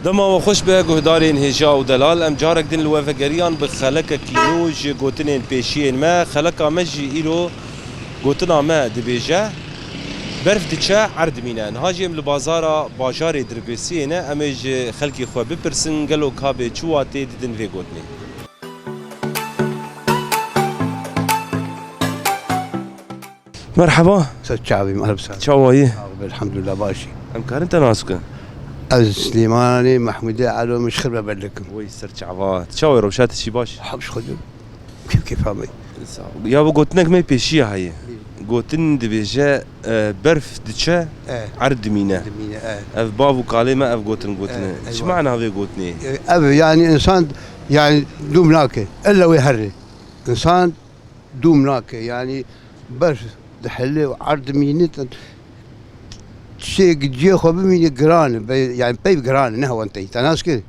دما وخوش به گهدارین هجا و دلال ام جارک دین الوفگریان بخلق کینوج گوتنین پیشین ما خلقا مجی ایرو گوتنا ما دبیجه برف دچه عرد مینن هاجیم لبازارا باجار دربسینه امج خلقی خو بپرسن گلو کابه چواتی دیدن وی گوتنی مرحبا شعبي مهلا وسهلا چاوایی الحمد لله باشي ام كارنت ناسكن عز سليماني محمودي علو مش خربة بلكم وي سر چاوات چاوي روشات شي باش حبش خدم كيف همي يا بو قوتنك ما بيشي هاي قوتن دبيجا برف دچه عرض مينه اف بابو كلمه اف قوتن قوتن ايش معنى هذه قوتني ابي يعني انسان يعني دوم ناكي الا ويهري انسان دوم ناكي يعني برف دحلي وعرض مينه شيء جي خو بمين جران يعني بيب جران نهو انت تناس كده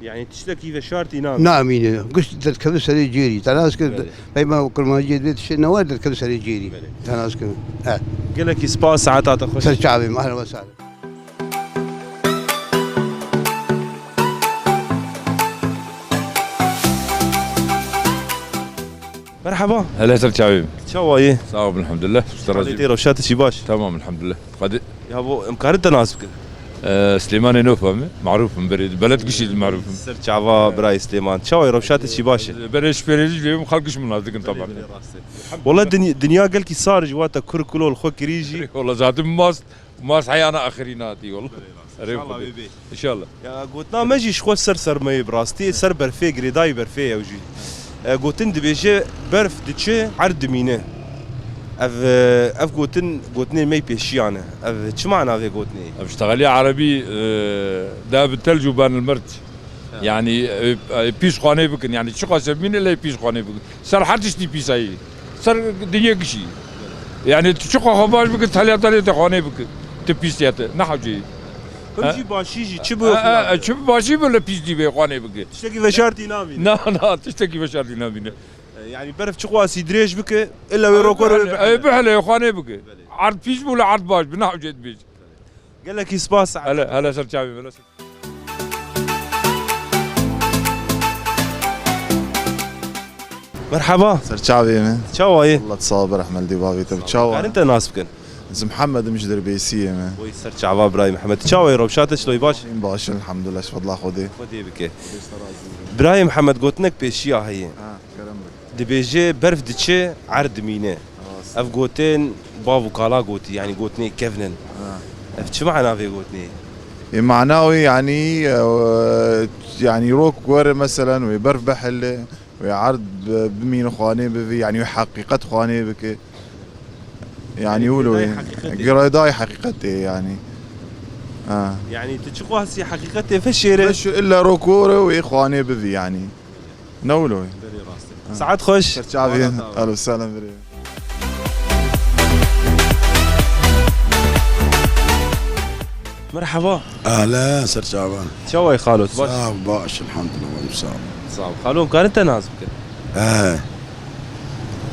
يعني تشتكي في شارتي نام نامين قلت الكبس اللي يجيري تناس كده بيما كل ما جيت بيت شيء نواد الكبس اللي يجيري تناس كده قال لك سبا ساعات تخش سر شعبي اهلا وسهلا مرحبا هلا سر شعبي شوايه صعب الحمد لله قضيتي روشات شي باش تمام الحمد لله قد يا ابو مكارنت ناسك سليمان نوفا معروف من بريد بلد قشي المعروف سر شعبا براي سليمان شواي روشات شي باش بريش بريج اليوم خلقش مناطق طبعا والله الدنيا قال كي صار جواتا كركلو الخو كريجي والله زاد ماس حيانا اخريناتي والله ان شاء الله يا قوتنا ما جيش خو سر مي براستي سر برفي قريداي برفي وجي قوتن دبيجي برف دتشي عرض مينه اف قوتني مي بيشيانه اف شو معنى هذا قوتني بشتغلي عربي داب الثلج وبان المرت يعني بيش خانه بكن يعني شو قاسم مين اللي بيش خانه بكن صار حدش دي بيس اي صار دنيا قشي يعني شو خباش بكن تحلي طريقه خانه بكن تبيسيات نحوجي كنجي باشيجي تشبو باشي ولا بيس دي خانه بكن تشتكي فشارتي نامي لا تشتكي فشارتي نامي يعني برف شقواسي دريج بك الا ويروكور بحله يا خانه بك عرض فيش ولا عرض باش بنحو جد بيش قال لك يسباس هلا سر شعبي هلا مرحبا سر شعبي شوايه والله تصابر احمد ديبابي تبي تشاور يعني انت ناس بكن اسم محمد مش دربيسيه ما وي سر شعبا براي محمد تشاوي روشات شلوي باش باش الحمد لله شفض الله خذي خدي بك براي محمد قلت بيشيا هي كرمك دبيجي برف دتشي عرض مينه اف قوتين بابو كالا قوتي يعني قوتني كيفنن اف شو معنى في قوتني معناه يعني يعني روك ور مثلا ويبرف بحله ويعرض بمين خواني بفي يعني حقيقة خواني بك يعني يقولوا قرايداي حقيقتي يعني يعني تشقوا هسي حقيقتي فشيره فش الا روكوره واخواني بفي يعني نولو ساعات خوش شعبي اهلا وسهلا بري مرحبا اهلا سر شعبان شوي خالد باش صعب باش الحمد لله صعب صعب خالون كان انت نازك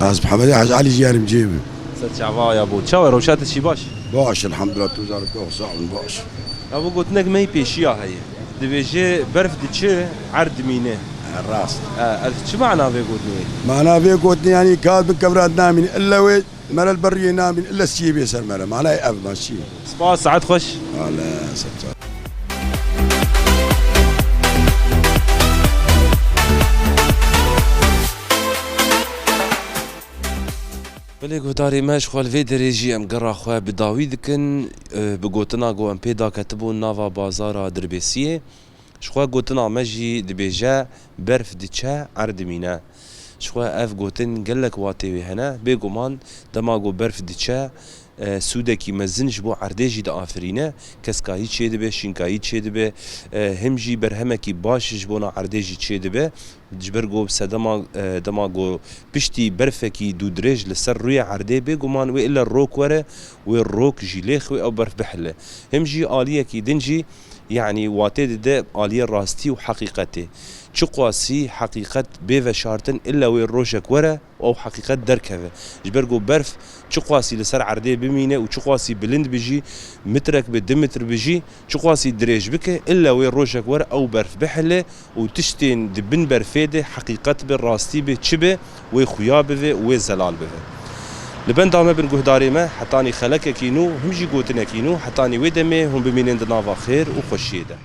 ناس محمد حاج علي جيري مجيبي سر شعبا يا ابو شوي روشات شي باش باش الحمد لله توزار كوخ صعب باش ابو قلت لك ما يبيشيا هي دبيجي برف دتشي عرض مينه الراس شو معنى في قوتني معناه في قوتني يعني كاد من كبرات نامين الا وين مال البريه نامين الا السيب يسر مال معناه اب ماشي سباس ساعات خوش لا سر بلي قداري ماش خو الفيدريجي ام قرا خو بداويدكن بقوتنا قو ام بيدا كتبوا نافا بازارا دربيسيه شخوا قوتنا ماجي دبيجا برف ديتشا عرض مينا شخوا اف قوتن قالك واتي هنا بيقومان دماغو برف ديتشا سودكي مزنج بو عرديجي دا آفرينه كسكاهي تشي دبه شينكاهي تشي دبه همجي برهمكي باشش بونا عرديجي تشي دبه جبرگو بسدما دماغو بشتي برفكي دو دريج لسر روي عرده بيقومان وي الا الروك وره وي الروك جيليخ وي او برف بحله همجي آلية كي دنجي يعني واتي ده آلية راستي وحقيقتي تشقواسي حقيقة بيفا شارتن إلا وين روشك ورا أو حقيقة دركها جبرجو برف تشقواسي لسر عردي بمينة وتشقواسي بلند بيجي مترك بدمتر بيجي تشقواسي دريج بك إلا وين روشك ورا أو برف بحلة وتشتين دبن برفيدة حقيقة بالراستي بتشبه وخيا بذي وزلال بذي لبن دامه بن جهداري ما حتاني خلك كينو هم جي قوتنا كينو حتاني ودمه هم بمينين دنافا خير وخشيده